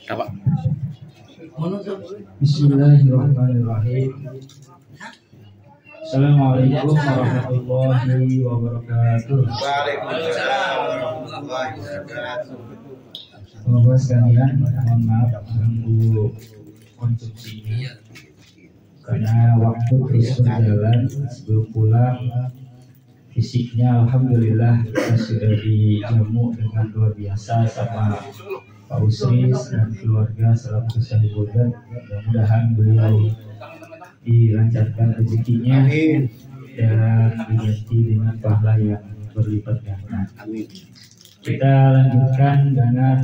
Apa? Bismillahirrahmanirrahim. Assalamualaikum warahmatullahi wabarakatuh. Waalaikumsalam warahmatullahi wabarakatuh. Bapak sekalian, mohon maaf mengganggu konsumsinya karena waktu terus berjalan. Sebelum pulang, fisiknya alhamdulillah kita sudah dijamu dengan luar biasa sama Pak Usris dan keluarga selaku sahibudan. Mudah-mudahan beliau dilancarkan rezekinya dan diganti dengan pahala yang berlipat ganda. Kita lanjutkan dengan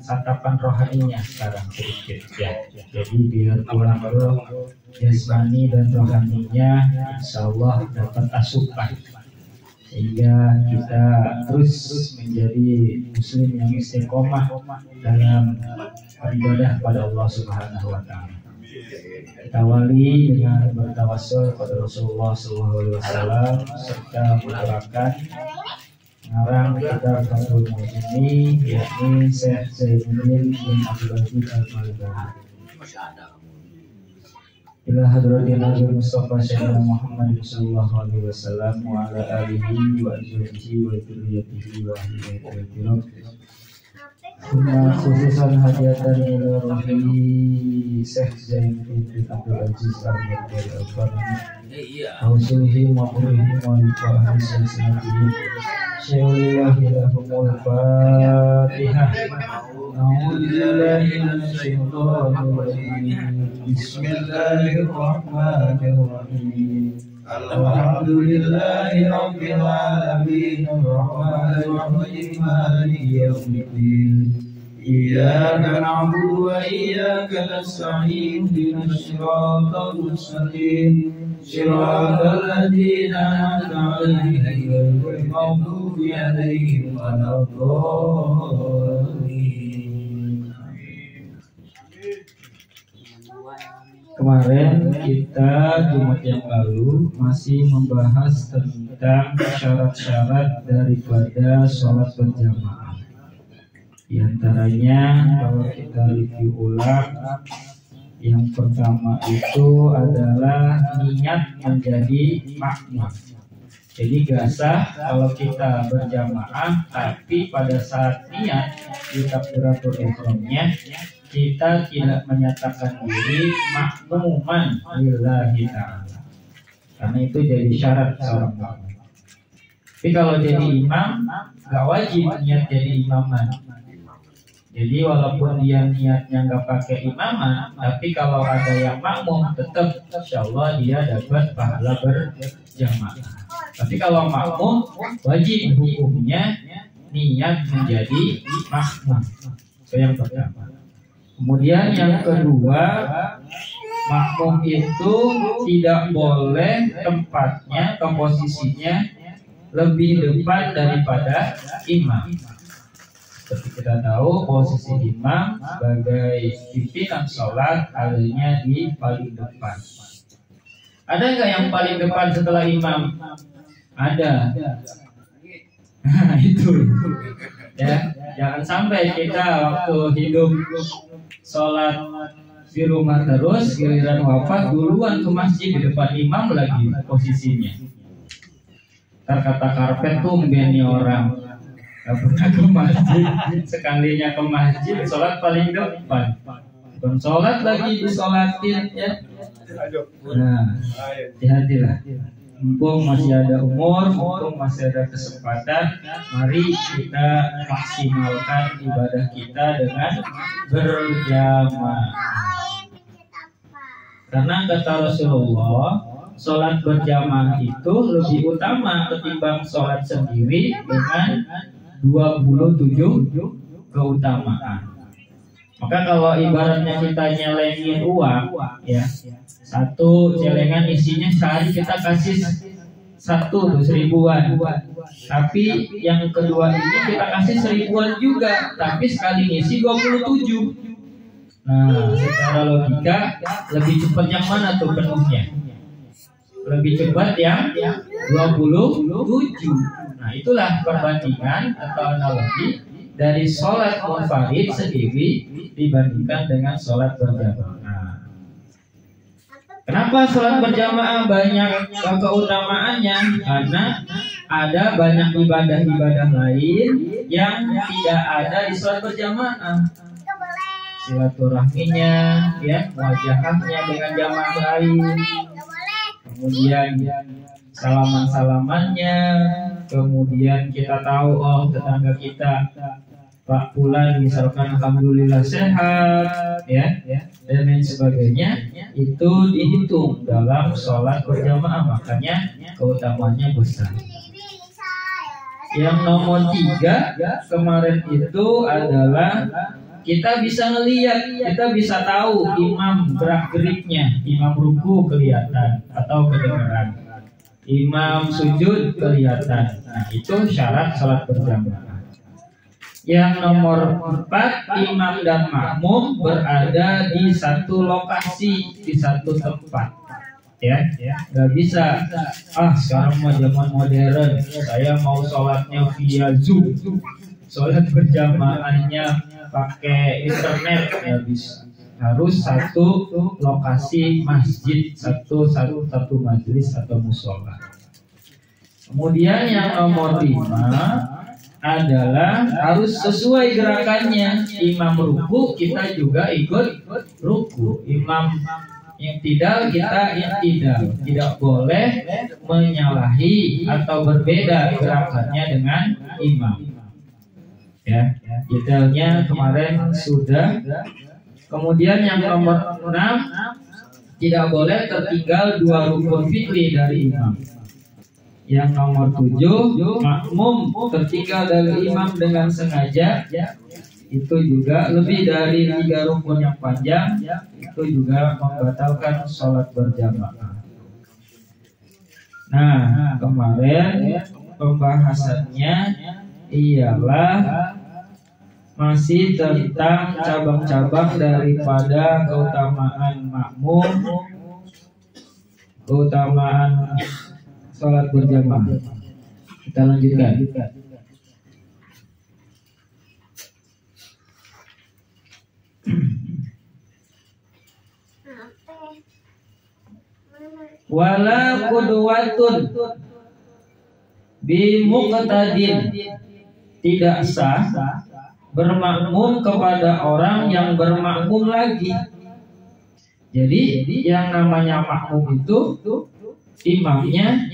santapan rohaninya sekarang sedikit ya. Jadi biar pulang roh, jasmani dan rohaninya insya Allah dapat asupan sehingga kita terus menjadi muslim yang istiqomah dalam beribadah pada Allah Subhanahu wa taala. Kita awali dengan bertawassul pada Rasulullah SAW serta mendoakan ngarang kita Fathul Mu'minin yakni Syekh Zainuddin bin Abdul Aziz Al-Malbani. Ila hadratin Nabi Mustafa Sayyidina Muhammad sallallahu alaihi wasallam wa ala alihi wa azwajihi wa dzurriyyatihi wa ahli baitihi. Khususan hadiatan ila rohi Syekh Zainuddin bin Abdul Aziz Al-Malbani. Auzulihi wa qurihi wa ahli silsilatihi. Syawillahilahumul Fatihah. A'udzubillahi minasyaitonir rajim. Bismillahirrahmanirrahim. Alhamdulillahi rabbil alamin. Arrahmanir rahim. Maliki yaumiddin. Iyyaka na'budu wa iyyaka nasta'in. Ihdinas siratal mustaqim. Shiratal ladzina an'amta 'alaihim ghairil maghdubi 'alaihim waladdallin. Kemarin kita Jumat yang lalu masih membahas tentang syarat-syarat daripada sholat berjamaah. Di antaranya kalau kita review ulang, yang pertama itu adalah niat menjadi makmum. Jadi gak sah kalau kita berjamaah tapi pada saat niat di takbiratul ihramnya kita tidak menyatakan diri makmuman lillahi ta'ala, karena itu jadi syarat seorang makmum. Tapi kalau jadi imam gak wajib niat jadi imaman. Jadi walaupun dia niatnya nggak pakai imaman, tapi kalau ada yang makmum tetap insya Allah dia dapat pahala berjamaah. Tapi kalau makmum wajib hukumnya niat menjadi makmum. Itu yang pertama. Kemudian yang kedua, makmum itu tidak boleh tempatnya, komposisinya lebih depan daripada imam. Seperti kita tahu posisi imam sebagai pimpinan sholat adanya di paling depan. Ada nggak yang paling depan setelah imam? Ada. Nah, itu ya, jangan sampai kita waktu hidup sholat di rumah terus giliran wafat duluan ke masjid di depan imam lagi posisinya. Kata karpet tuh membeni orang. Gak pernah ke masjid, sekalinya ke masjid sholat paling depan. Bukan sholat lagi disolatin ya. Nah, hati-hatilah. Mumpung masih ada umur, mumpung masih ada kesempatan, mari kita maksimalkan ibadah kita dengan berjamaah. Karena kata Rasulullah, sholat berjamaah itu lebih utama ketimbang sholat sendiri dengan 27 keutamaan. Maka kalau ibaratnya kita nyelengin uang ya, satu celengan isinya sehari kita kasih 1.000-an, tapi yang kedua ini kita kasih 1.000-an juga, tapi sekali ngisi 27. Nah, secara logika lebih cepat yang mana tuh penuhnya? Lebih cepat yang 27. Nah, itulah perbandingan atau analogi dari sholat munfarid sendiri dibandingkan dengan sholat berjamaah. Kenapa sholat berjamaah banyak keutamaannya? Karena ada banyak ibadah-ibadah lain yang tidak ada di sholat berjamaah. Silaturahminya, ya, muajahahnya dengan jamaah lain, kemudian salaman-salamannya, kemudian kita tahu tetangga kita Pak Fulan misalkan alhamdulillah sehat, ya, dan lain sebagainya, itu dihitung dalam sholat berjamaah, makanya keutamanya besar. Yang nomor 3 kemarin itu adalah kita bisa ngelihat, kita bisa tahu imam gerak-geriknya, imam ruku kelihatan atau kedengaran, imam sujud kelihatan. Nah, itu syarat sholat berjamaah. Yang nomor 4, imam dan makmum berada di satu lokasi, di satu tempat. Ya, nggak bisa. Sekarang mau zaman modern, saya mau sholatnya via Zoom, sholat berjamaahnya pakai internet, ya bisa. Harus satu lokasi masjid, satu majelis atau musola. Kemudian yang nomor 5 adalah harus sesuai gerakannya. Imam ruku, kita juga ikut ruku. Imam yang tidak, kita yang tidak. Tidak boleh menyalahi atau berbeda gerakannya dengan imam. Ya, detailnya kemarin sudah. Kemudian yang nomor 6, tidak boleh tertinggal 2 rukun fikri dari imam. Yang nomor 7, makmum tertinggal dari imam dengan sengaja, itu juga lebih dari 3 rukun yang panjang, itu juga membatalkan sholat berjamaah. Nah, kemarin pembahasannya ialah masih tentang cabang-cabang daripada keutamaan makmum, keutamaan sholat berjamaah. Kita lanjutkan. Wala qudwatun bi muqtadin, tidak sah bermakmum kepada orang yang bermakmum lagi. Jadi yang namanya makmum itu imamnya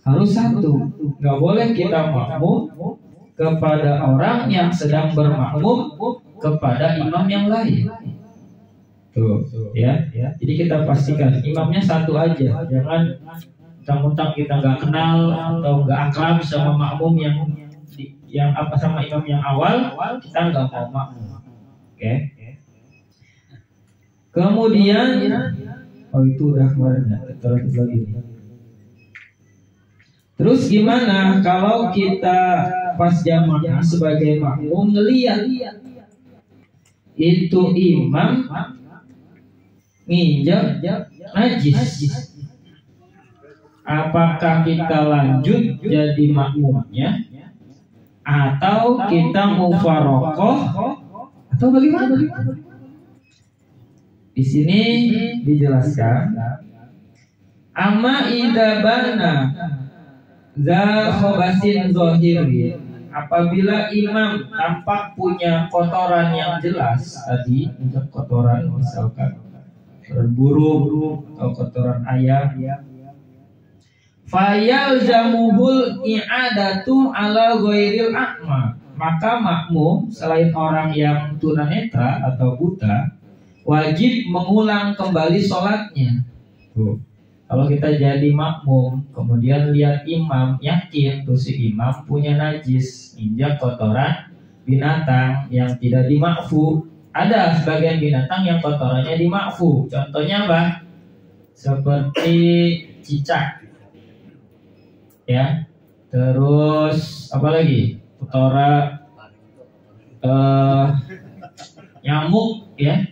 harus satu. Nggak boleh kita makmum kepada orang yang sedang bermakmum kepada imam yang lain. Tuh, ya. Jadi kita pastikan imamnya satu aja. Jangan mentang-mentang kita nggak kenal atau nggak akrab sama makmum yang apa sama imam yang awal, kita nggak mau makmum. Oke. Kemudian itu udah kemarin ya, terus lagi. Terus gimana kalau kita pas jamaah sebagai makmum ngelihat itu imam nginjak najis? Apakah kita lanjut jadi makmumnya atau kita mufarokoh atau bagaimana? Di sini dijelaskan, amma idza bana za khobasin zahiri, apabila imam tampak punya kotoran yang jelas, tadi kotoran misalkan kotoran burung atau kotoran ayam, fayalzamuhul i'adatu ala ghairil a'ma, maka makmum selain orang yang tunanetra atau buta wajib mengulang kembali sholatnya. Tuh. Kalau kita jadi makmum, kemudian lihat imam, yakin tuh si imam punya najis, injak kotoran binatang yang tidak dimakfu. Ada sebagian binatang yang kotorannya dimakfu. Contohnya apa? Seperti cicak, ya. Terus apa lagi? Kotoran nyamuk, ya.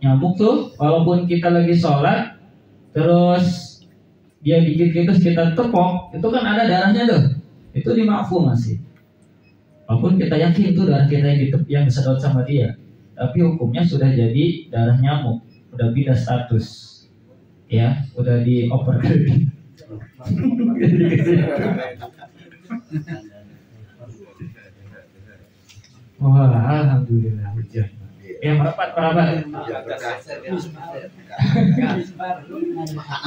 Nyamuk tuh walaupun kita lagi sholat terus dia gigit terus kita tepok, itu kan ada darahnya tuh, itu dimakfu masih. Walaupun kita yakin itu darah kita yang disedot sama dia, tapi hukumnya sudah jadi darah nyamuk, udah beda status, ya, udah dioper. Wah, alhamdulillah hujan. Ya merapat.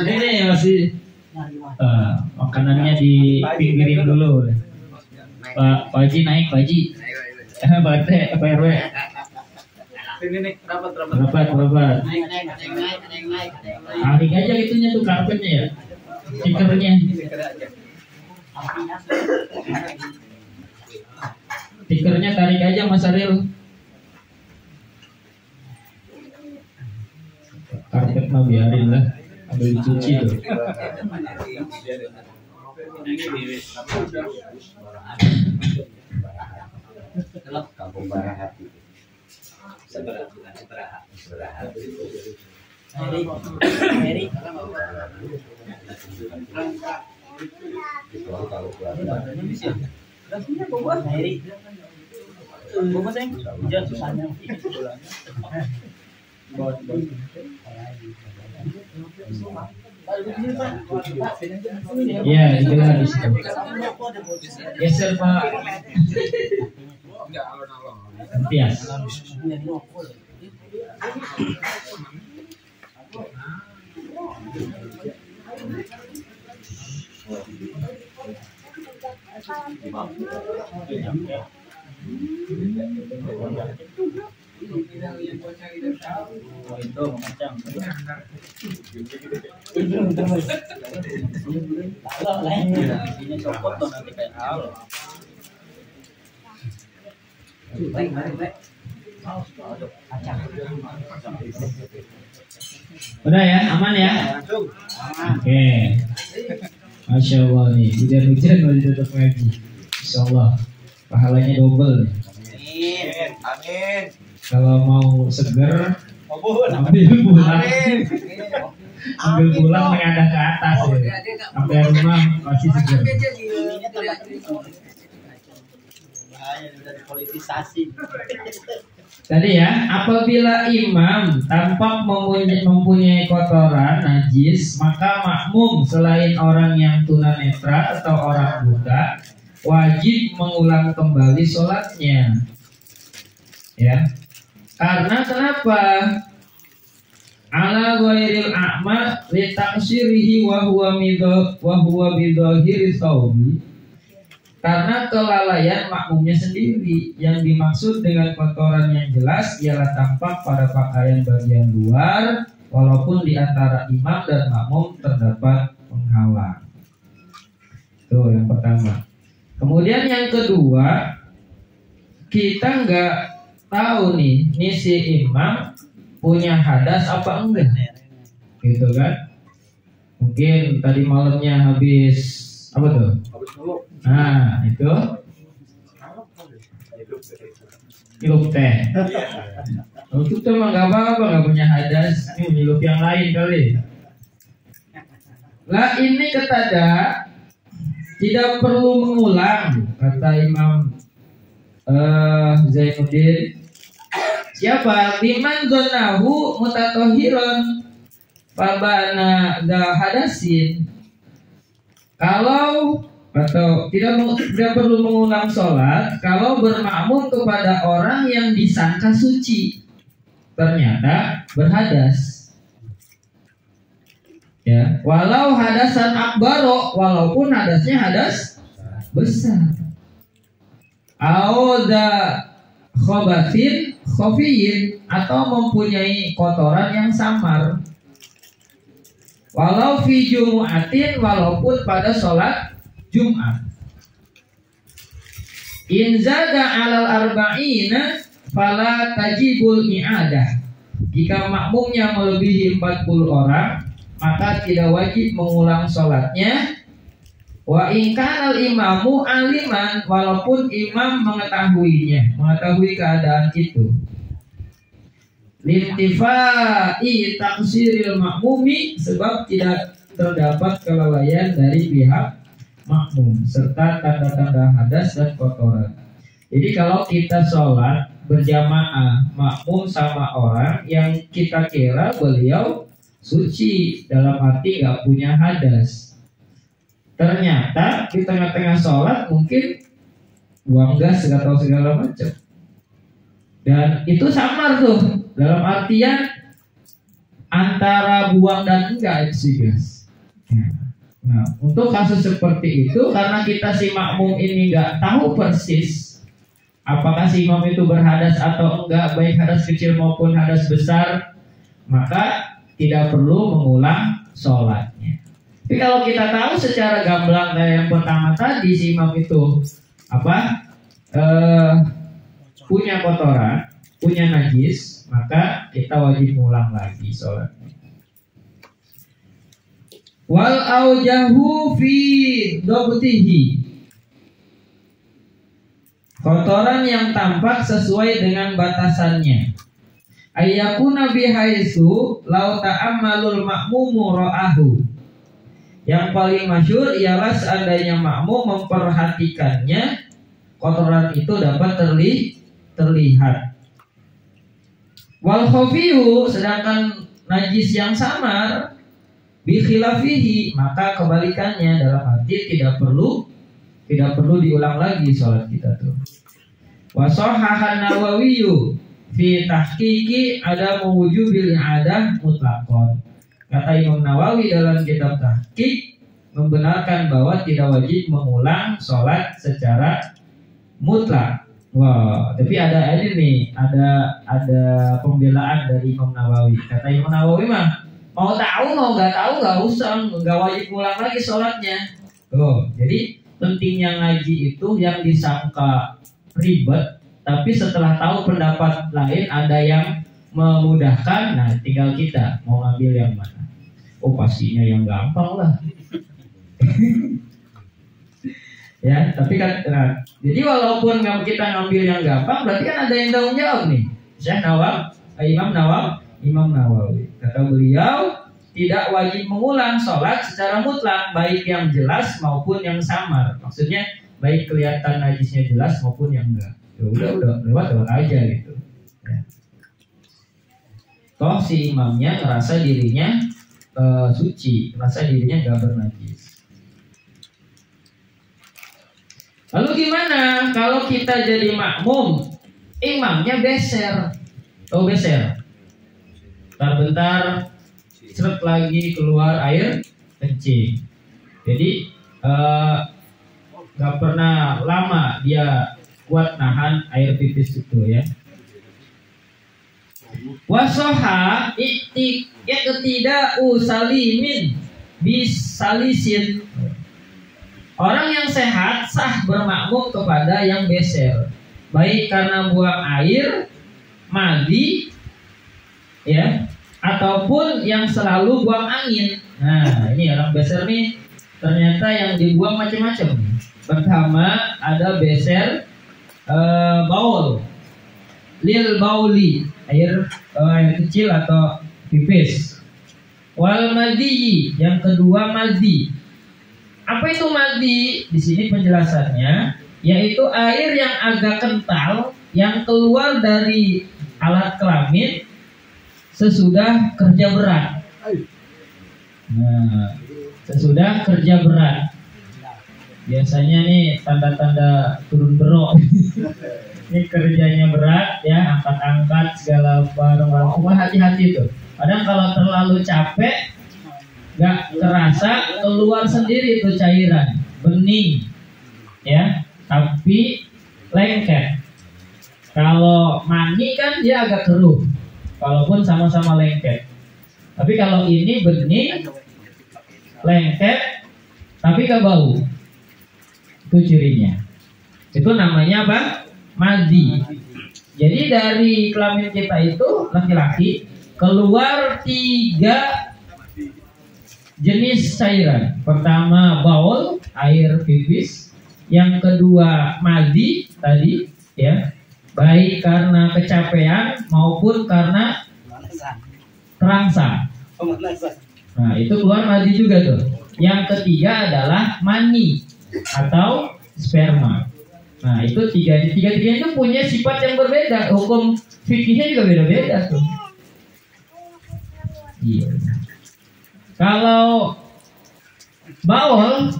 Ini masih makanannya dipinggirin dulu. Pak Haji naik, Pak Haji. Pak RT, Pak RW. Ini rapat. Naik. Tarik aja itunya tuh karpetnya ya. Stikernya. Stikernya tarik aja Mas Ariel. Karpet mah biarin lah, ambil dicuci tuh. Kampung Barahati. Ya, itulah di situ. Geser Pak. Tias. Itu macam. Kalau lain ini copot tuh nanti kayak hal. Udah ya, aman ya? Oke. Masya Allah nih, hujan-hujan mau ditutup lagi. Insya Allah, pahalanya double. Amin. Kalau mau seger, ambil pulang. Ambil pulang mengadah ke atas ya. Sampai rumah masih seger. Politisasi. Tadi ya, apabila imam tampak mempunyai kotoran najis, maka makmum selain orang yang tunanetra atau orang buta wajib mengulang kembali sholatnya. Ya, karena kenapa? Ala ghairil a'ma li taqsirihi wa huwa bidhahiri thawbi. Karena kelalaian makmumnya sendiri. Yang dimaksud dengan kotoran yang jelas ialah tampak pada pakaian bagian luar, walaupun di antara imam dan makmum terdapat penghalang. Itu yang pertama. Kemudian yang kedua, kita nggak tahu nih si imam punya hadas apa enggak, gitu kan? Mungkin tadi malamnya habis apa tuh? Nah, itu hidup teh. Untuk tuh mah nggak apa-apa, nggak punya hadas. Ini hidup yang lain kali. Lah ini ketada tidak perlu mengulang, kata Imam Zainuddin. Siapa? Liman zonahu mutatohiron fabana da hadasin. Kalau atau tidak perlu mengulang sholat kalau bermakmum kepada orang yang disangka suci ternyata berhadas, ya, walau hadasan akbaro, walaupun hadasnya hadas besar, auda khobathin khofiyin, atau mempunyai kotoran yang samar, walau fi jumu'atin, walaupun pada sholat Jumat. In zaga alal arba'ina fala tajibul i'adah. Jika makmumnya melebihi 40 orang, maka tidak wajib mengulang sholatnya. Wa in kanal imamu aliman, walaupun imam mengetahui keadaan itu. Lintifai taksiril makmumi, sebab tidak terdapat kelalaian dari pihak makmum serta tanda-tanda hadas dan kotoran. Jadi kalau kita sholat berjamaah makmum sama orang yang kita kira beliau suci, dalam arti nggak punya hadas, ternyata di tengah-tengah sholat mungkin buang gas atau segala macam, dan itu samar tuh, dalam artian antara buang dan enggak isi gas. Nah, untuk kasus seperti itu, karena kita si makmum ini nggak tahu persis apakah si imam itu berhadas atau enggak, baik hadas kecil maupun hadas besar, maka tidak perlu mengulang sholatnya. Tapi kalau kita tahu secara gamblang dari yang pertama tadi, si imam itu punya kotoran, punya najis, maka kita wajib mengulang lagi sholatnya. Wal aujahu fi dobtihi, kotoran yang tampak sesuai dengan batasannya. Ayyakuna bihaisu lau ta'ammalul makmumu ra'ahu. Yang paling masyhur ialah seandainya makmum memperhatikannya, kotoran itu dapat terlihat. Wal khafiyu, sedangkan najis yang samar, bi khilafihi, maka kebalikannya, dalam arti tidak perlu diulang lagi sholat kita tuh. Wa sahahan Nawawiyu fi tahqiqi ada wujubil i'adah mutlaqan. Kata Imam Nawawi dalam kitab tahqiq membenarkan bahwa tidak wajib mengulang sholat secara mutlak. Wah, tapi ada ini nih, ada pembelaan dari Imam Nawawi. Kata Imam Nawawi mah mau tahu mau nggak tahu nggak usah, nggak wajib ngulang lagi sholatnya. Tuh, jadi pentingnya ngaji itu yang disangka ribet, tapi setelah tahu pendapat lain ada yang memudahkan, nah tinggal kita mau ngambil yang mana. Oh pastinya yang gampang lah. Ya, tapi kan, nah, jadi walaupun kita ngambil yang gampang, berarti kan ada yang tanggung jawab nih. Imam Nawawi, kata beliau, tidak wajib mengulang sholat secara mutlak, baik yang jelas maupun yang samar. Maksudnya baik kelihatan najisnya jelas maupun yang enggak. Ya udah lewat aja gitu. Ya. Toh si imamnya ngerasa dirinya suci, ngerasa dirinya enggak bernajis. Lalu gimana kalau kita jadi makmum, imamnya beser? Oh beser. Bentar seret lagi keluar air kencing. Jadi gak pernah lama dia kuat nahan air pipis itu ya. Wasoha iktida usalimin bisalisin. Orang yang sehat sah bermakmum kepada yang beser, baik karena buang air, mandi, ya, ataupun yang selalu buang angin. Nah, ini orang beser nih, ternyata yang dibuang macam-macam. Pertama ada beser baul, lil bauli, air kecil atau pipis. Wal madhi, yang kedua madhi. Apa itu madhi? Di sini penjelasannya yaitu air yang agak kental yang keluar dari alat kelamin sesudah kerja berat. Nah, sesudah kerja berat. Biasanya nih tanda-tanda turun berok. Ini kerjanya berat ya, angkat-angkat segala barang-barang. Hati-hati tuh. Kadang kalau terlalu capek, nggak terasa keluar sendiri tuh cairan, bening, ya, tapi lengket. Kalau mani kan dia agak keruh, walaupun sama-sama lengket. Tapi kalau ini bening, lengket, tapi gak bau. Itu cirinya. Itu namanya apa? Madhi. Jadi dari kelamin kita itu laki-laki keluar 3 jenis cairan. Pertama baul, air pipis. Yang kedua madhi tadi, ya, baik karena kecapean maupun karena terangsang. Nah itu keluar madhi juga tuh. Yang ketiga adalah mani atau sperma. Nah itu tiga-tiga itu punya sifat yang berbeda. Hukum fikihnya juga beda-beda tuh. Iya. Kalau baul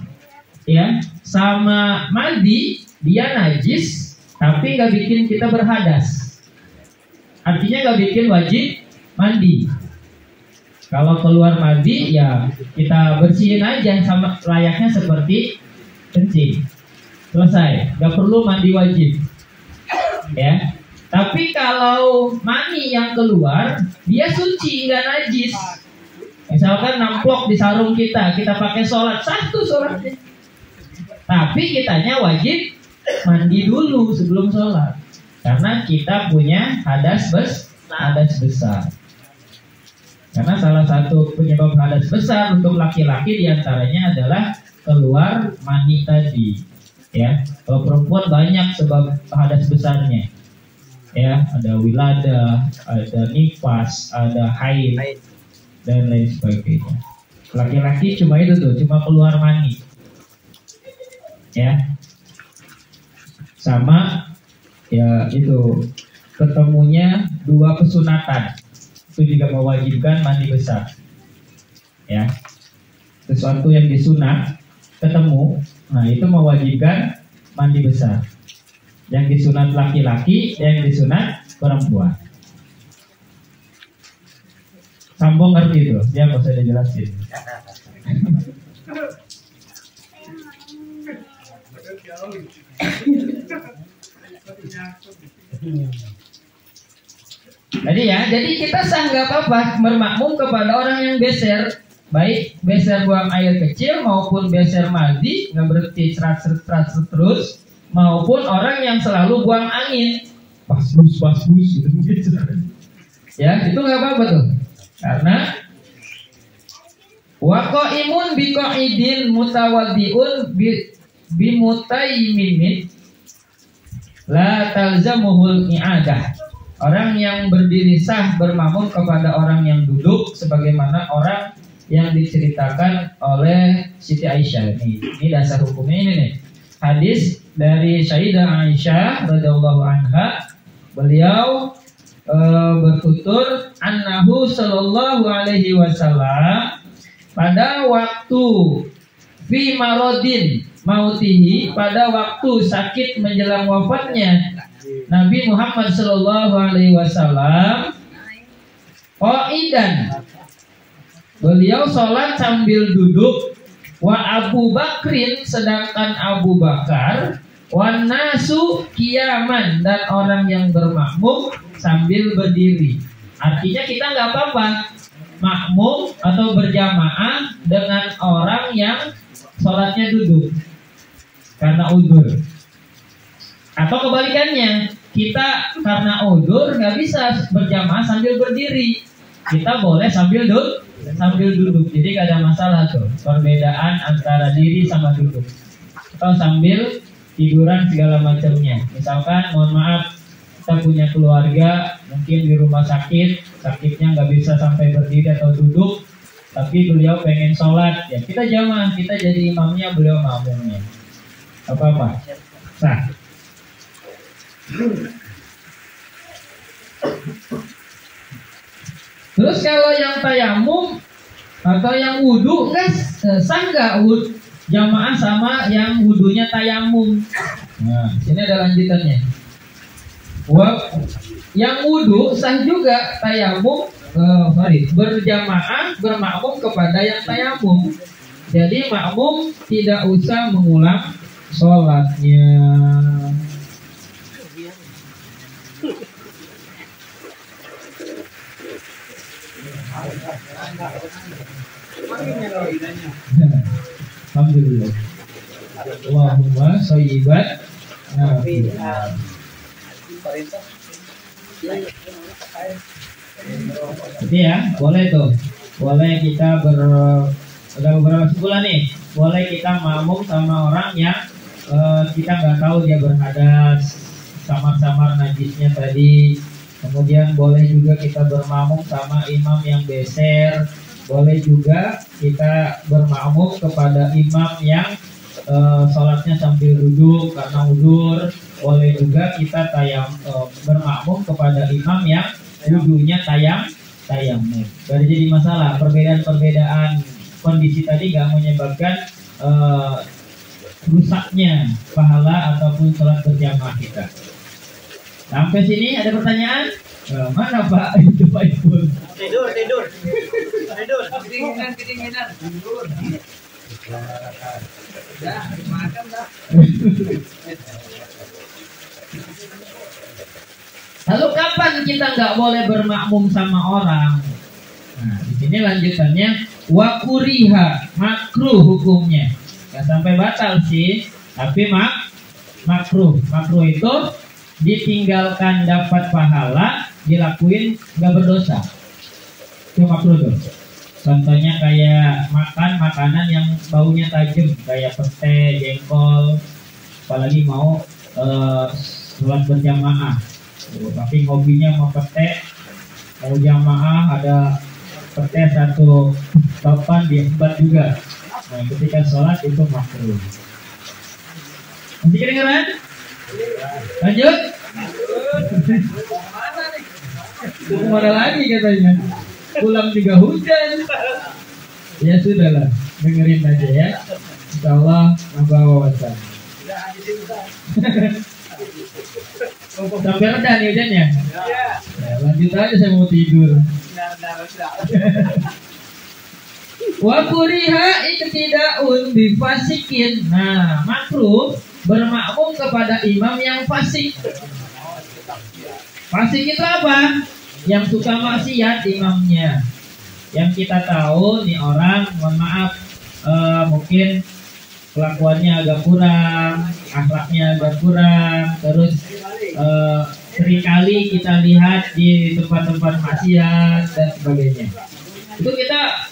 ya sama mandi dia najis tapi nggak bikin kita berhadas. Artinya nggak bikin wajib mandi. Kalau keluar mandi ya kita bersihin aja sama layaknya seperti kencing. Selesai, nggak perlu mandi wajib. Ya. Tapi kalau mani yang keluar dia suci nggak najis. Misalkan namplok di sarung kita pakai sholat, satu sholatnya. Tapi kitanya wajib mandi dulu sebelum sholat, karena kita punya hadas besar. Karena salah satu penyebab hadas besar untuk laki-laki diantaranya adalah keluar mani tadi. Ya, kalau perempuan banyak sebab hadas besarnya. Ya, ada wilada, ada nifas, ada haid dan lain sebagainya. Laki-laki cuma itu tuh, cuma keluar mani. Ya. Sama ya itu ketemunya dua kesunatan. Itu juga mewajibkan mandi besar. Ya. Sesuatu yang disunat ketemu, nah itu mewajibkan mandi besar. Yang disunat laki-laki, yang disunat perempuan. Sambung ngerti itu, dia nggak usah dijelasin. Jadi kita sah nggak apa-apa bermakmum kepada orang yang beser, baik beser buang air kecil maupun beser mandi, nggak berhenti serat terus, maupun orang yang selalu buang angin, basbus gitu. Ya itu nggak apa-apa tuh, karena waqaimun biqaidin mutawaddiun bimutaymimin la talzamuhul i'adah. Orang yang berdiri sah bermakmum kepada orang yang duduk sebagaimana orang yang diceritakan oleh Siti Aisyah. Ini dasar hukumnya ini nih. Hadis dari Sayyidah Aisyah radhiyallahu anha, beliau bertutur annahu sallallahu alaihi wasallam pada waktu fi marodin mautihi, pada waktu sakit menjelang wafatnya Nabi Muhammad sallallahu alaihi wasallam qaidan, beliau sholat sambil duduk, wa Abu Bakrin, sedangkan Abu Bakar, wan nasu qiyaman, dan orang yang bermakmum sambil berdiri. Artinya kita nggak apa-apa makmum atau berjamaah dengan orang yang sholatnya duduk karena udzur. Atau kebalikannya, kita karena udzur nggak bisa berjamaah sambil berdiri, kita boleh sambil duduk. Jadi gak ada masalah tuh perbedaan antara diri sama duduk. Atau sambil tiduran segala macamnya. Misalkan mohon maaf kita punya keluarga mungkin di rumah sakit, sakitnya nggak bisa sampai berdiri atau duduk, tapi beliau pengen sholat, ya kita jamaah, kita jadi imamnya, beliau makmumnya. Apa-apa sah. Terus kalau yang tayamum atau yang wudhu kan sah nggak jamaah sama yang wudhunya tayamum? Nah, sini ada lanjutannya. Yang wudhu sah juga tayamum, berjamaah bermakmum kepada yang tayamum. Jadi makmum tidak usah mengulang sholatnya. Alhamdulillah. Allahumma shayyiban nafi'an. Jadi ya, boleh tuh. Boleh kita udah beberapa sebulan nih. Boleh kita makmum sama orang yang kita nggak tahu dia berhadas, samar-samar najisnya tadi. Kemudian boleh juga kita bermakmum sama imam yang beser. Boleh juga kita bermakmum kepada imam yang sholatnya sambil duduk karena udur, boleh juga kita bermakmum kepada imam yang wudunya tayamum. Gak jadi masalah. Perbedaan kondisi tadi gak menyebabkan rusaknya pahala ataupun sholat berjamaah kita. Sampai sini ada pertanyaan? Mana Pak? Itu Pak Ipul. Tidur. Kedinginan. Dah, makan dah. Lalu kapan kita nggak boleh bermakmum sama orang? Nah, di sini lanjutannya wakuriha, makruh hukumnya. Nggak sampai batal sih, tapi makruh. Makruh itu ditinggalkan dapat pahala, dilakuin nggak berdosa. Itu makruh tuh. Contohnya kayak makan makanan yang baunya tajam, kayak pete, jengkol, apalagi mau sholat berjamaah. Tapi hobinya mau pete, mau jamaah, ada pete satu papan diembat juga. Nah, ketika sholat itu makruh. Masih kedengeran? Lanjut. Kemana lagi katanya? Pulang juga hujan. Ya sudahlah, dengerin aja ya. Insyaallah nambah wawasan. Sampai reda nih hujannya. Ya, lanjut aja, saya mau tidur. Wa kuriha iktidaun bifasikin. Nah, makruh bermakmum kepada imam yang fasik. Fasik itu apa? Yang suka maksiat imamnya. Yang kita tahu nih orang, mohon maaf, mungkin kelakuannya agak kurang, akhlaknya agak kurang, terus seringkali kita lihat di tempat-tempat maksiat dan sebagainya. Itu kita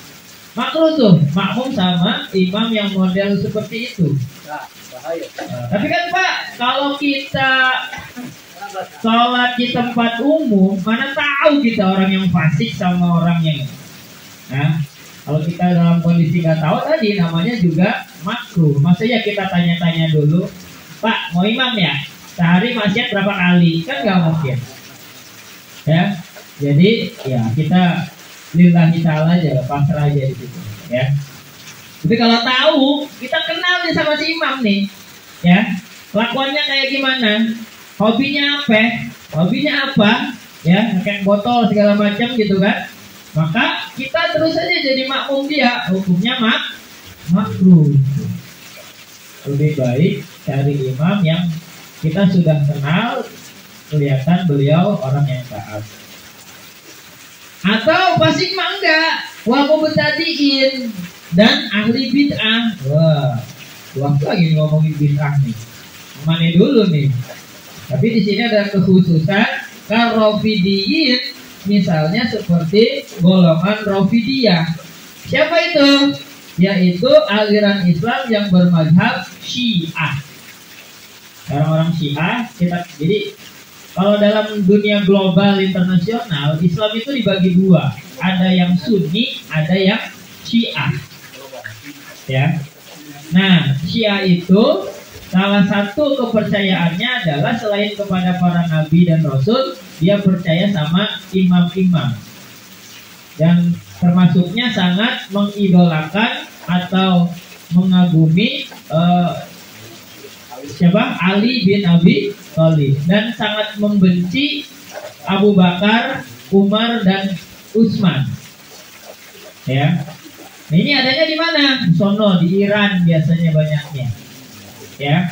makruh tuh makmum sama imam yang model seperti itu. Tapi kan Pak, kalau kita sholat di tempat umum, mana tahu kita orang yang fasik sama orang yang, nah, kalau kita dalam kondisi nggak tahu tadi, namanya juga makruh. Maksudnya kita tanya-tanya dulu, Pak, mau imam ya? Sehari maksiat berapa kali? Kan nggak mungkin. Ya, jadi ya kita lillahi ta'ala aja, pasrah aja di situ. Ya. Tapi kalau tahu, kita kenal nih sama si imam nih, ya, kelakuannya kayak gimana? Hobinya apa, ya, pakai botol segala macam gitu kan, maka kita terus aja jadi makmum dia, hukumnya makruh. Lebih baik cari imam yang kita sudah kenal, kelihatan beliau orang yang taat. Atau fasik mah enggak, wa mubtadiin dan ahli bid'ah. Wah, waktu lagi ngomongin bid'ah nih, mana dulu nih? Tapi di sini ada kekhususan karofidiyin, misalnya seperti golongan Rafidiyah. Siapa itu? Yaitu aliran Islam yang bermadzhab Syiah. Orang-orang Syiah, jadi kalau dalam dunia global internasional, Islam itu dibagi dua. Ada yang Sunni, ada yang Syiah. Ya. Nah, Syiah itu salah satu kepercayaannya adalah selain kepada para nabi dan rasul, dia percaya sama imam-imam. Dan termasuknya sangat mengidolakan atau mengagumi Ali bin Abi Thalib, dan sangat membenci Abu Bakar, Umar dan Utsman. Ya. Nah, ini adanya di mana? Sono, di Iran biasanya banyaknya. Ya,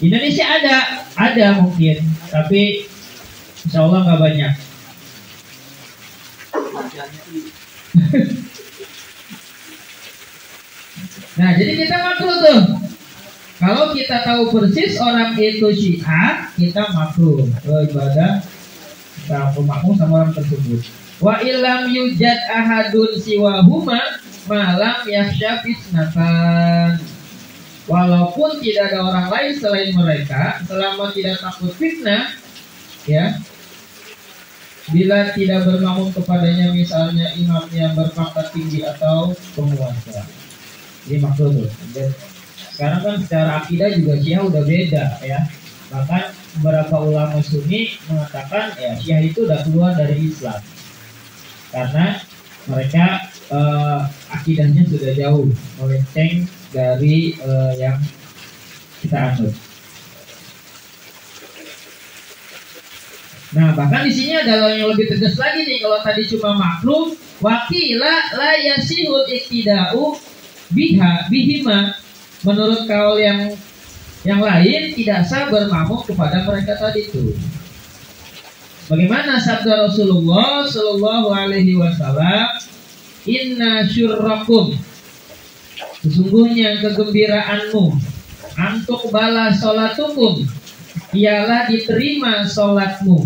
Indonesia ada mungkin, tapi insya Allah nggak banyak. Nah, jadi kita makruh tuh. Kalau kita tahu persis orang itu Syiah, kita makruh ibadah, kita makruh sama orang tersebut. Wa illam yujad ahadun siwahuma malam yakhsha fitnatan. Walaupun tidak ada orang lain selain mereka, selama tidak takut fitnah, ya, bila tidak bermakmum kepadanya misalnya imam yang berpangkat tinggi atau penguasa. Ini maksud tuh. sekarang kan secara akidah juga Syiah udah beda ya. Bahkan beberapa ulama Sunni mengatakan ya Syiah itu udah keluar dari Islam karena mereka akidahnya sudah jauh melenceng dari yang kita anut. Nah, bahkan di sini ada yang lebih tegas lagi nih. Kalau tadi cuma makruh, wakila la yasihul iktida'u bihima. Menurut kaul yang lain tidak sah bermakmum kepada mereka tadi itu. Bagaimana sabda Rasulullah Shallallahu Alaihi Wasallam? Inna syurrakum, sesungguhnya kegembiraanmu, antuk bala sholatukum, ialah diterima sholatmu.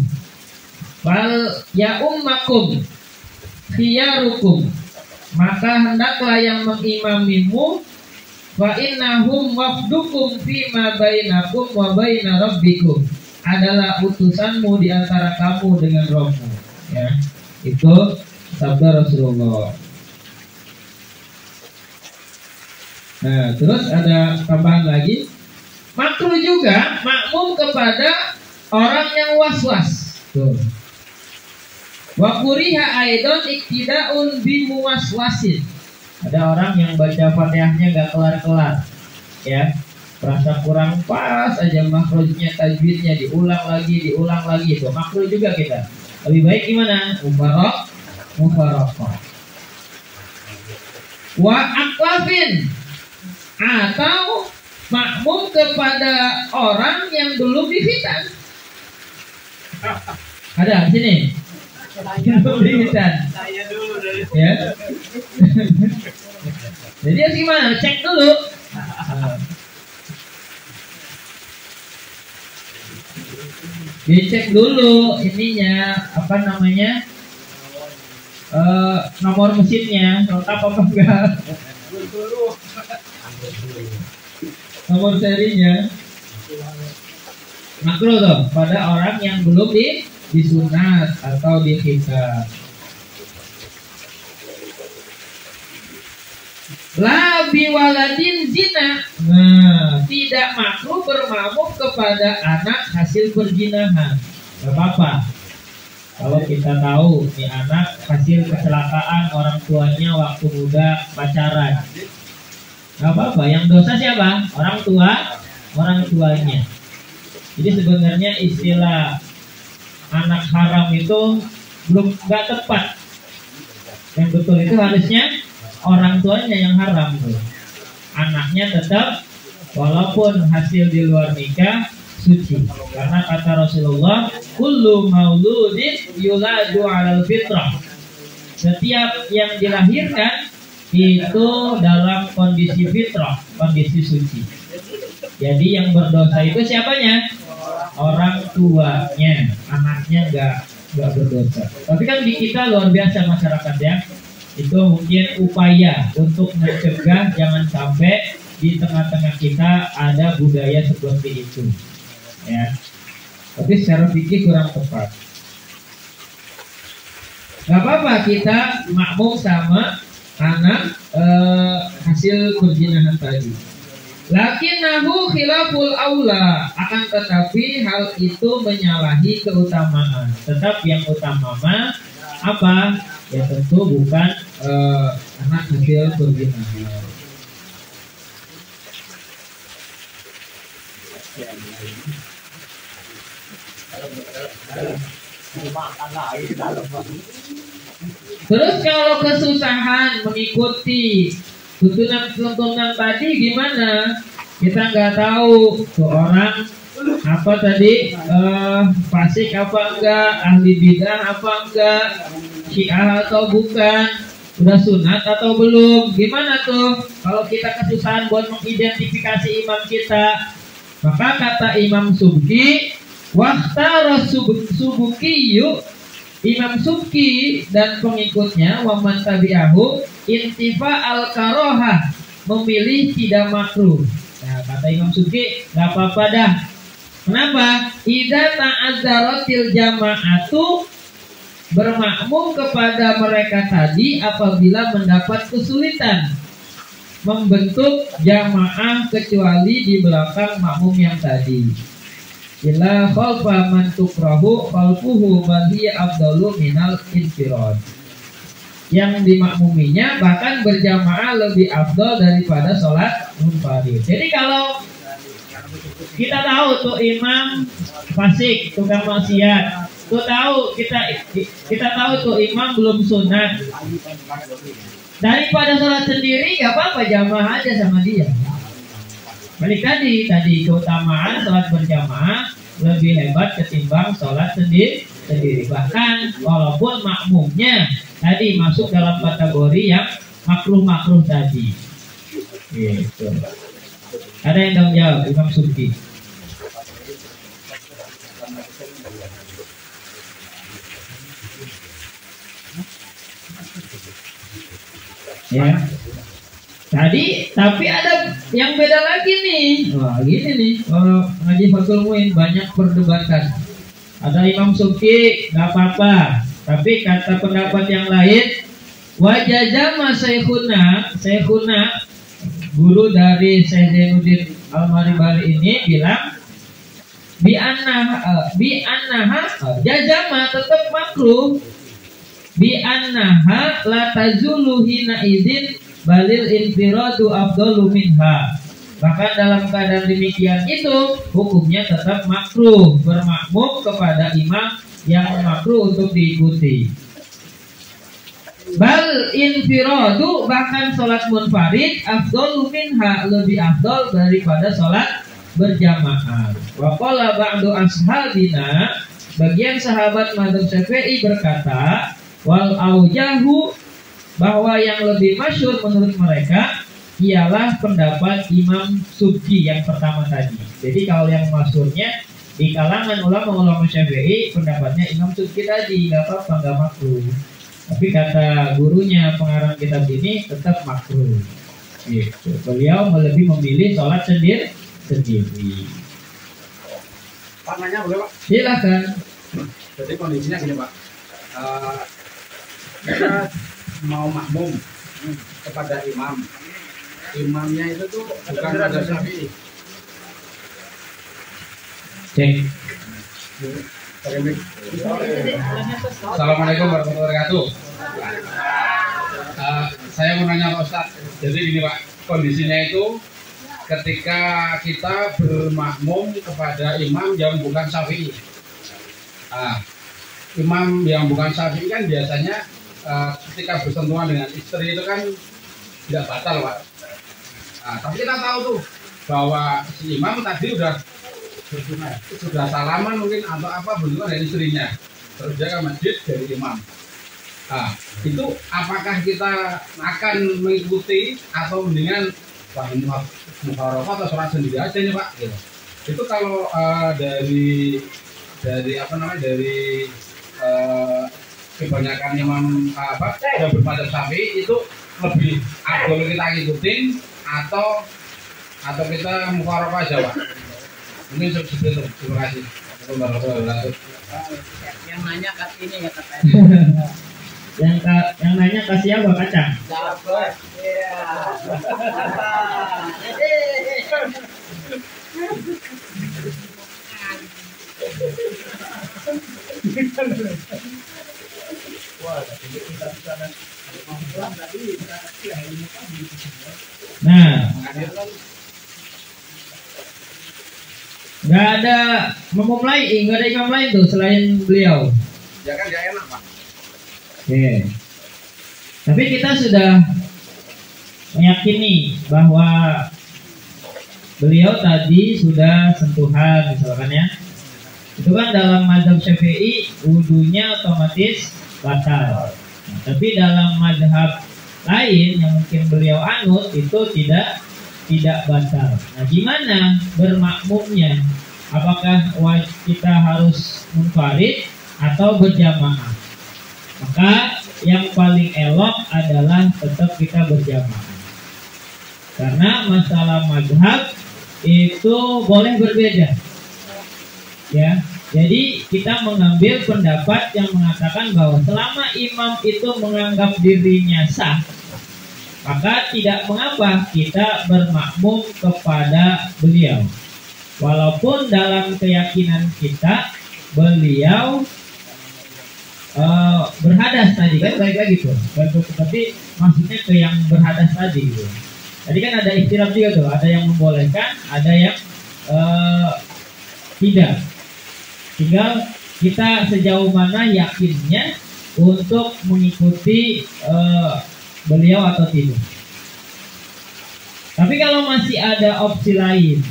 Wal ya ummakum khiyarukum, maka hendaklah yang mengimamimu. Wa innahum wafdukum fima bainakum wa baina rabbikum, adalah utusanmu di antara kamu dengan Rabbmu. Ya, itu sabda Rasulullah. Nah, terus ada tambahan lagi, makruh juga makmum kepada orang yang was-was. Tuh. Wa kuriha aidon iktida'un bimuwaswasin. Ada orang yang baca Fatihahnya gak kelar-kelar, ya, merasa kurang pas aja makhrajnya, tajwidnya diulang lagi, itu makruh juga kita. Lebih baik gimana? Mufaraqah. Wa aklafin, atau makmum kepada orang yang belum dihitan. Ada di sini. Belum dihitan. Ya. Jadi harus gimana? Cek dulu. Dicek dulu ininya, apa namanya, nomor mesinnya lengkap apa enggak, nomor serinya. Makruh tuh pada orang yang belum disunat atau dikhitan. La biwaladin zina. Nah, tidak makruh bermakmum kepada anak hasil perzinahan. Gak apa-apa. Kalau kita tahu nih anak hasil kecelakaan orang tuanya waktu muda pacaran, gak apa-apa. Yang dosa siapa? Orang tuanya. Jadi sebenarnya istilah anak haram itu belum gak tepat. Yang betul itu harusnya orang tuanya yang haram tuh. Anaknya tetap walaupun hasil di luar nikah suci. Karena kata Rasulullah, kullu mauludin yuladu 'alal fitrah. Setiap yang dilahirkan itu dalam kondisi fitrah, kondisi suci. Jadi yang berdosa itu siapanya? Orang tuanya, anaknya enggak berdosa. Tapi kan di kita luar biasa masyarakat ya. Itu mungkin upaya untuk mencegah jangan sampai di tengah-tengah kita ada budaya seperti itu. Ya. Tapi secara fikih kurang tepat. Gak apa-apa kita makmum sama anak hasil perzinahan tadi. Lakinnahu khilaful aula, akan tetapi hal itu menyalahi keutamaan. Tetap yang utama apa? Ya tentu bukan anak hasil perzinahan. Terus kalau kesusahan mengikuti tuntunan tadi gimana? Kita nggak tahu tuh orang apa tadi, fasik apa enggak, ahli bidah apa enggak, Syiah atau bukan, udah sunat atau belum, gimana tuh kalau kita kesusahan buat mengidentifikasi imam kita? Maka kata Imam Subki, wahtara Subkiyu, Imam Subki dan pengikutnya waman tabi'ahu intifa al-karohah, memilih tidak makruh. Nah kata Imam Subki, gak apa-apa dah. Kenapa? Idza ta'azzaratil jama'atu, bermakmum kepada mereka tadi apabila mendapat kesulitan. membentuk jamaah kecuali di belakang makmum yang tadi. Illa khalfa man tukrahu khalfuhu bal hiya afdalu minal infirad. Yang dimakmuminya bahkan berjamaah lebih afdal daripada sholat munfarid. Jadi kalau kita tahu tuh imam fasik, tukang maksiat, tuh tahu kita tahu tuh imam belum sunat, daripada sholat sendiri gak apa-apa, jamaah aja sama dia. Balik tadi keutamaan sholat berjamaah lebih hebat ketimbang sholat sendiri. Bahkan walaupun makmumnya tadi masuk dalam kategori yang makruh tadi. Gitu. Ada yang tanggung jawab, Imam Subki? Ya. Tapi ada yang beda lagi nih. Wah, gini nih. Kalau ngaji Fathul Muin banyak perdebatan. Ada Imam Subki, nggak apa-apa. Tapi kata pendapat yang lain, wajajama Syekhuna, guru dari Syekh Zainuddin Al-Maribali ini bilang bi annaha jajama tetap makruh, bi annaha la tazulu hina idzin balil infiradu afdalu minha. Bahkan dalam keadaan demikian itu hukumnya tetap makruh bermakmum kepada imam yang makruh untuk diikuti. Bal infiradu, bahkan sholat munfarid afdalu minha, lebih afdal daripada sholat berjamaah. Wa qala ba'du ashabina, bagian sahabat mazhab Syafi'i berkata, wal aujahu, bahwa yang lebih masyhur menurut mereka ialah pendapat Imam Subki yang pertama tadi. Jadi kalau yang masyhurnya di kalangan ulama Syafi'i, pendapatnya Imam Subki tadi, nggak apa-apa, nggak makruh. Tapi kata gurunya pengarang kitab ini tetap makruh. Gitu. Beliau lebih memilih sholat sendiri. Pak nanya boleh Pak? Silakan. Jadi kondisinya gini Pak, kita mau makmum kepada imamnya itu tuh bukan mazhab Syafi'i. Cek. Assalamualaikum warahmatullahi wabarakatuh. Saya mau nanya Pak Ustadz. Jadi gini Pak, kondisinya itu ketika kita bermakmum kepada imam yang bukan Syafi'i. Imam yang bukan Syafi'i kan biasanya ketika bersentuhan dengan istri itu kan tidak batal Pak. Tapi kita tahu tuh bahwa si imam tadi sudah salaman mungkin atau apa bersentuhan dengan istrinya, terus dia ke masjid dari imam. Itu apakah kita akan mengikuti atau mendingan muharafah atau sholat sendiri aja nih Pak? Gitu. Itu kalau dari kebanyakan imam yang bermadzhab Syafi'i itu lebih afdal kita ngikutin atau kita muharafah aja Pak? Mungkin seperti itu. Terima kasih. Yang nanya kasih ini ya katanya. Yang nanya kasih apa, kacang? Dapat. Iya. Nah, nggak ada imam lain tuh selain beliau. Ya kan gak enak Pak. Oke. Tapi kita sudah meyakini bahwa beliau tadi sudah sentuhan misalkan ya. Itu kan dalam mazhab Syafi'i wudunya otomatis batal. Nah, tapi dalam mazhab lain yang mungkin beliau anut itu tidak batal. Nah, gimana bermakmumnya? Apakah kita harus munfarid atau berjamaah? Maka yang paling elok adalah tetap kita berjamaah. Karena masalah mazhab itu boleh berbeda. Ya, jadi kita mengambil pendapat yang mengatakan bahwa selama imam itu menganggap dirinya sah, maka tidak mengapa kita bermakmum kepada beliau. Walaupun dalam keyakinan kita beliau berhadas tadi kan, baik lagi tuh. Tapi maksudnya ke yang berhadas tadi gitu. Tadi kan ada ikhtilaf juga tuh, ada yang membolehkan, ada yang tidak. Tinggal kita sejauh mana yakinnya untuk mengikuti beliau atau tidak. Tapi kalau masih ada opsi lain,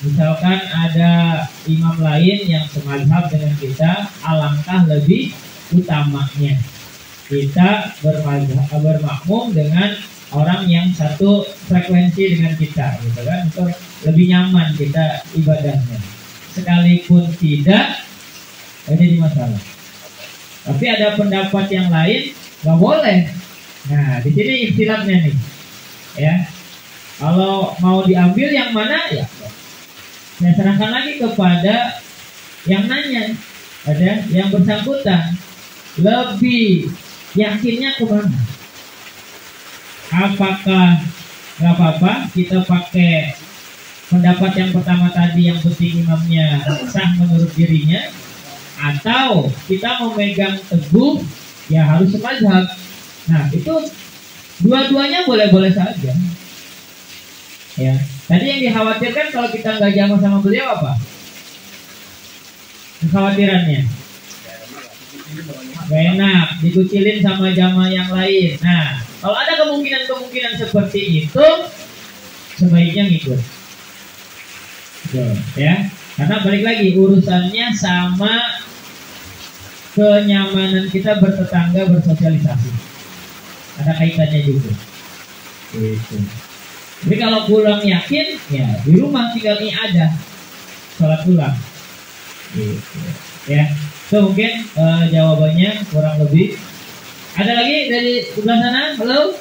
misalkan ada imam lain yang semazhab dengan kita, alangkah lebih utamanya kita bermakmum dengan orang yang satu frekuensi dengan kita, gitu kan? Itu lebih nyaman kita ibadahnya. Sekalipun tidak jadi masalah. Tapi ada pendapat yang lain nggak boleh. Nah, di sini ikhtilafnya nih, ya. Kalau mau diambil yang mana, ya saya serahkan lagi kepada yang nanya, ada yang bersangkutan. Lebih yakinnya kemana? Apakah nggak apa-apa kita pakai pendapat yang pertama tadi, yang penting imamnya sah menurut dirinya, atau kita memegang teguh ya harus semazhab? Nah, itu dua-duanya boleh-boleh saja. Ya, tadi yang dikhawatirkan kalau kita nggak jamaah sama beliau apa? Kekhawatirannya gak enak, dikucilin sama jamaah yang lain. Nah, kalau ada kemungkinan seperti itu, sebaiknya ngikut. Ya, karena balik lagi urusannya sama kenyamanan kita bertetangga, bersosialisasi. Ada kaitannya juga. Gitu. Jadi kalau pulang yakin, ya di rumah tinggal ini ada sholat pulang. Gitu. Ya. So, mungkin jawabannya kurang lebih. Ada lagi dari sebelah sana? Halo?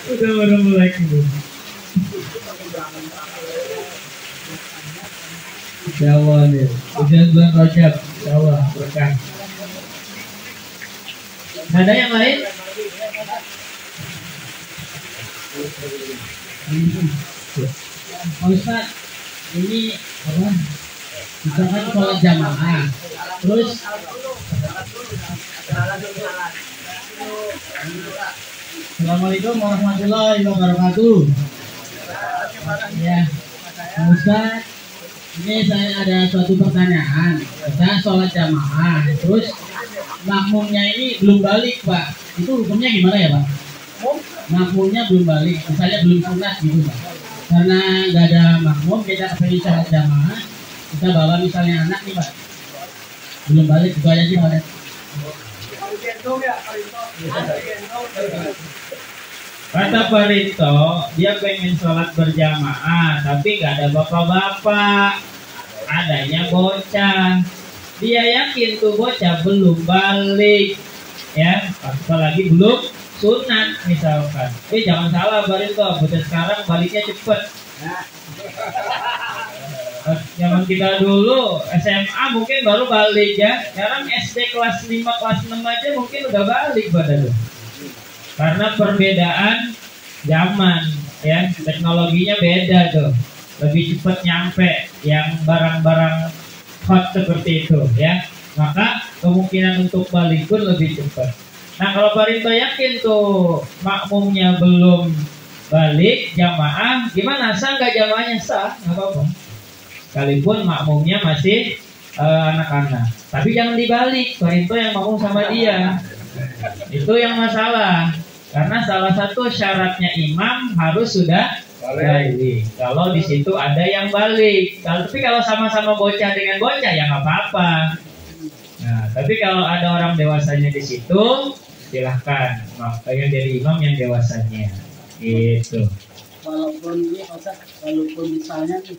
Udah baru mulai gitu. Insyaallah nih, ujian bulan Rajab, insyaallah berkah. Ada yang lain? Pak Ustaz, ini apa? Misalkan sholat jamaah, terus Assalamualaikum warahmatullahi wabarakatuh. Ya, Pak Ustaz, ini saya ada suatu pertanyaan. Kita sholat jamaah, terus makmumnya ini belum balik, Pak. Itu hukumnya gimana ya, Pak? Makmumnya belum balik, misalnya belum sunat gitu, Pak. Karena nggak ada makmum, kita pengen sholat jamaah, kita bawa misalnya anak nih, Pak, belum balik, itu aja sih, Pak. Kata Pak Rinto, dia pengen sholat berjamaah, tapi nggak ada bapak-bapak, adanya bocah. Dia yakin tuh bocah belum balik, ya, apalagi belum sunat misalkan. Jangan salah Pak Rinto, bocah sekarang baliknya cepet. Zaman kita dulu SMA mungkin baru balik ya. Sekarang SD kelas 5, kelas 6 aja mungkin udah balik pada tuh. Karena perbedaan zaman ya, teknologinya beda tuh. Lebih cepat nyampe yang barang-barang hot seperti itu ya. Maka kemungkinan untuk balik pun lebih cepat. Nah, kalau Pak Rinto yakin tuh makmumnya belum balik jamaah, gimana? Sah nggak jamaahnya? Sah, nggak apa-apa. Sekalipun makmumnya masih anak-anak. Tapi jangan dibalik, Pak Rinto yang makmum sama dia. Itu yang masalah. Karena salah satu syaratnya imam harus sudah balik. Kalau di situ ada yang balik. Tapi kalau sama-sama bocah dengan bocah ya nggak apa-apa. Nah, tapi kalau ada orang dewasanya di situ, silahkan makanya jadi imam yang dewasanya. Gitu. Walaupun ini walaupun misalnya nih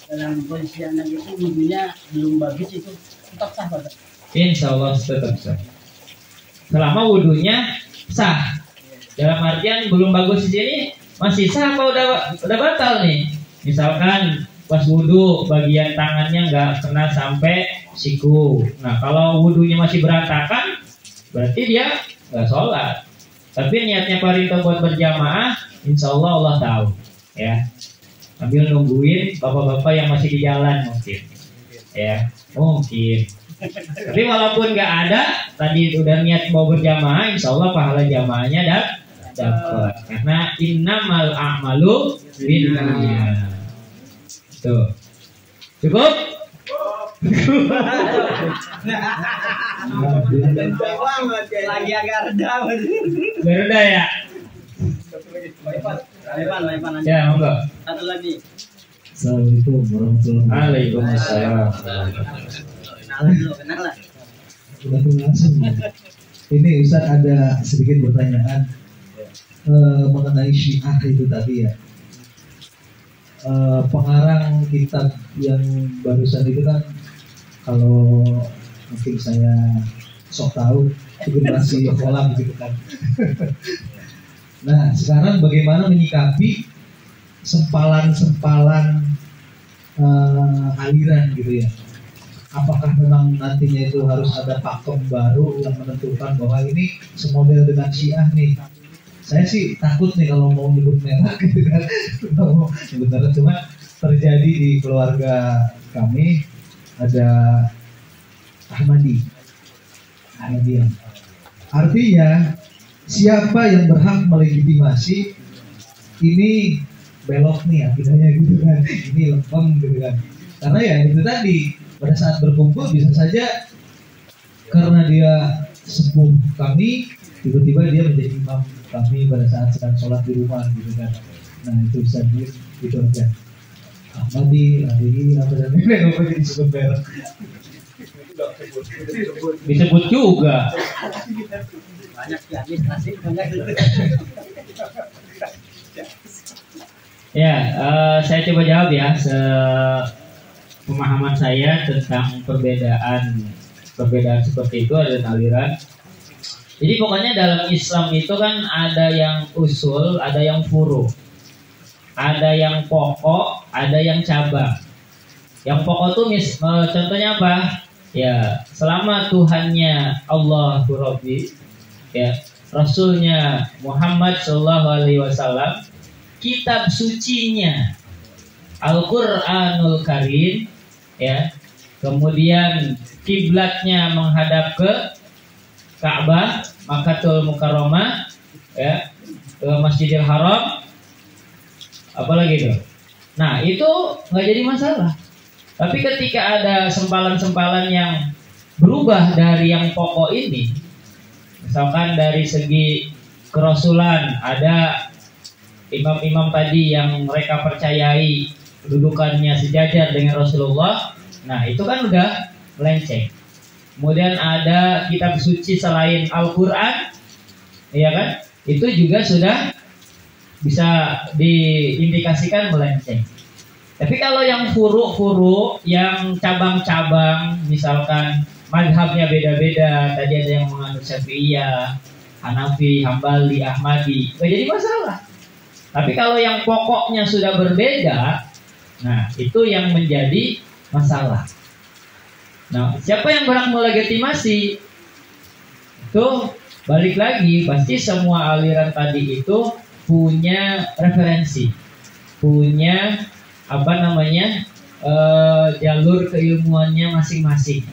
dalam kondisi anak itu wudhunya belum bagus, itu tetap sah, Pak? Insya Allah tetap sah. Selama wudhunya sah. Dalam artian belum bagus di sini masih sah apa udah batal nih? Misalkan pas wudhu bagian tangannya nggak kena sampai siku. Nah kalau wudhunya masih berantakan, berarti dia nggak sholat. Tapi niatnya perintah buat berjamaah, insya Allah tahu, ya. Sambil nungguin bapak-bapak yang masih di jalan mungkin, ya, mungkin. Tapi walaupun nggak ada, tadi udah niat mau berjamaah, insya Allah pahala jamaahnya dapat. Karena innamal a'malu binniyat. Tuh, cukup? Lagi agak reda. Berda ya? Lepan aja. Ya, monggo. Satu lagi. Assalamualaikum warahmatullahi wabarakatuh. Waalaikumsalam. Kenalan. Langsung langsung. Ini Ustaz ada sedikit pertanyaan mengenai Syiah itu tadi ya. Pengarang kitab yang barusan itu kan, kalau mungkin saya sok tahu, itu generasi kolam gitu kan. Nah sekarang bagaimana menyikapi sempalan-sempalan aliran gitu ya? Apakah memang nantinya itu harus ada pakem baru yang menentukan bahwa ini semodel dengan Syiah nih? Saya sih takut nih kalau mau nyebut merek gitu kan. Mau nyebut merek, cuma terjadi di keluarga kami ada Ahmadiyah. Artinya siapa yang berhak melegitimasi ini belok nih akidahnya gitu kan, ini lempeng gitu kan. Karena ya itu tadi, pada saat berkumpul bisa saja karena dia sepuh kami, tiba-tiba dia menjadi imam kami pada saat sedang sholat di rumah gitu kan. Nah itu bisa gitu aja. Ahmadi, apa dan ini apa jadi disebut merek? Disebut juga. Banyak ya, administrasi banyak. Ya, saya coba jawab ya. Pemahaman saya tentang perbedaan seperti itu ada aliran. Jadi pokoknya dalam Islam itu kan ada yang usul, ada yang furu, ada yang pokok, ada yang cabang. Yang pokok tuh contohnya apa? Ya, selama Tuhannya Allah Rabbi, ya, Rasulnya Muhammad SAW, kitab sucinya Al-Quranul Karim, ya, kemudian kiblatnya menghadap ke Ka'bah, Makkatul Mukarramah, ya, ke Masjidil Haram, apalagi itu. Nah itu nggak jadi masalah. Tapi ketika ada sempalan-sempalan yang berubah dari yang pokok ini, misalkan dari segi kerasulan, ada imam-imam tadi yang mereka percayai kedudukannya sejajar dengan Rasulullah, nah itu kan udah melenceng. Kemudian ada kitab suci selain Al-Quran, ya kan? Itu juga sudah bisa diindikasikan melenceng. Tapi kalau yang furu-furu, yang cabang-cabang, misalkan mazhabnya beda-beda, tadi ada yang menganut Syafi'iyah, Hanafi, Hambali, Ahmadi, nggak jadi masalah. Tapi kalau yang pokoknya sudah berbeda, nah itu yang menjadi masalah. Nah, siapa yang berhak melegitimasi? Itu balik lagi, pasti semua aliran tadi itu punya referensi, punya jalur keilmuannya masing-masing.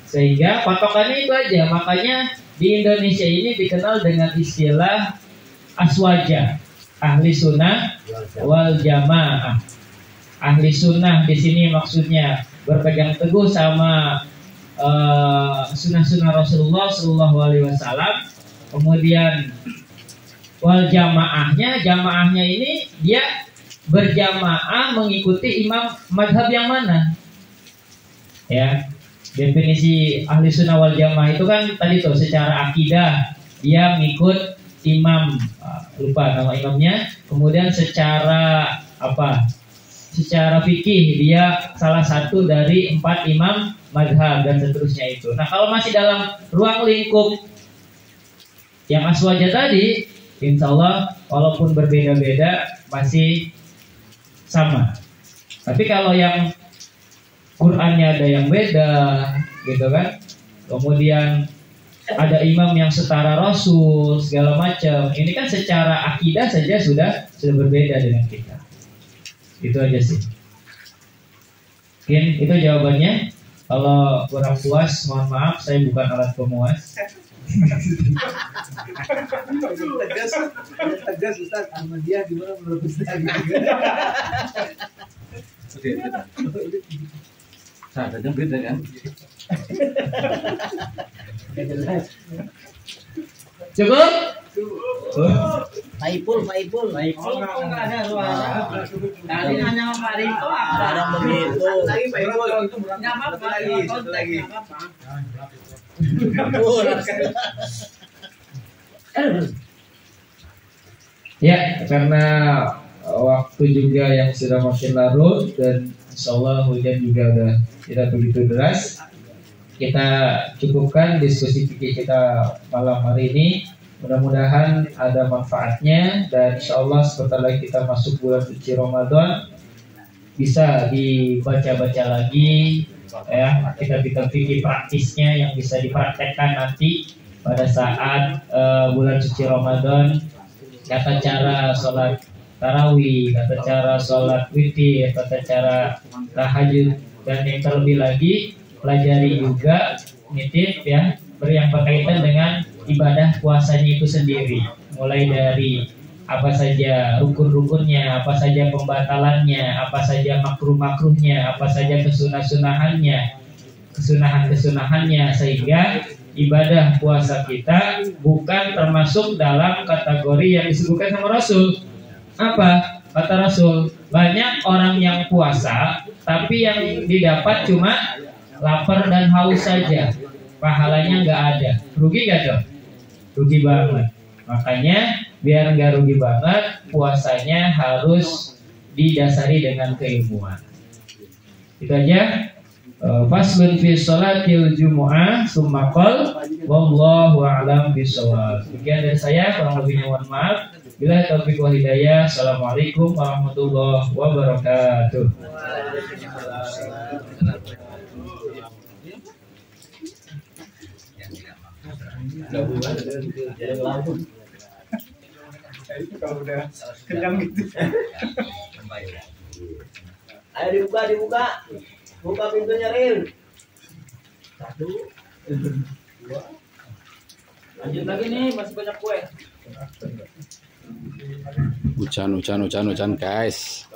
Sehingga patokannya itu aja. Makanya di Indonesia ini dikenal dengan istilah aswaja, ahli sunnah wal jamaah. Ahli sunnah di sini maksudnya berpegang teguh sama sunnah-sunnah Rasulullah SAW. Kemudian wal jamaahnya ini dia berjamaah mengikuti imam madhab yang mana? Ya, definisi ahli sunnah wal jamaah itu kan tadi tuh secara akidah dia mengikut imam, lupa nama imamnya. Kemudian secara secara fikih dia salah satu dari 4 imam madhab dan seterusnya itu. Nah kalau masih dalam ruang lingkup yang aswaja tadi, insya Allah walaupun berbeda-beda masih sama. Tapi kalau yang Qurannya ada yang beda, gitu kan? Kemudian ada imam yang setara Rasul segala macam. Ini kan secara akidah saja sudah berbeda dengan kita. Itu aja sih. Mungkin itu jawabannya. Kalau kurang puas, mohon maaf, saya bukan alat pemuas. Tegas Ustaz, sama dia gimana menurut Ustaz? Sadarnya beda kan? Cukup? Paipul kok nggak ada suara. Tadi nanya sama Pak Riko apa? Begitu. Lagi Paipul. Nggak apa-apa. Lagi. Ya, karena waktu juga yang sudah makin larut dan insya Allah hujan juga udah tidak begitu deras. Kita cukupkan diskusi fikih kita malam hari ini. Mudah-mudahan ada manfaatnya dan insya Allah sebentar lagi kita masuk bulan suci Ramadan, bisa dibaca-baca lagi ya kitab-kitab fikih praktisnya yang bisa dipraktekkan nanti pada saat bulan suci Ramadan. Kata cara sholat tarawih, kata cara sholat witir, kata cara tahajud, dan yang terlebih lagi pelajari juga nitip ya yang berkaitan dengan ibadah puasanya itu sendiri, mulai dari apa saja rukun-rukunnya, apa saja pembatalannya, apa saja makruh-makruhnya, apa saja kesunahan-kesunahannya, sehingga ibadah puasa kita bukan termasuk dalam kategori yang disebutkan sama Rasul. Apa kata Rasul? Banyak orang yang puasa tapi yang didapat cuma lapar dan haus saja, pahalanya nggak ada. Rugi gak dong? Rugi banget. Makanya biar nggak rugi banget, puasanya harus didasari dengan keilmuan. Itu aja. Faslun fi sholatil jumu'ah summa qol wallahu a'lam bishawab. Sekian dari saya, kurang lebihnya mohon maaf. Bila taufiq wal hidayah. Assalamualaikum warahmatullahi wabarakatuh. Kalau udah kenyang gitu. Ayo dibuka. Buka pintunya, Ril. 1, 2. Lanjut lagi nih, masih banyak kue. Hujan guys.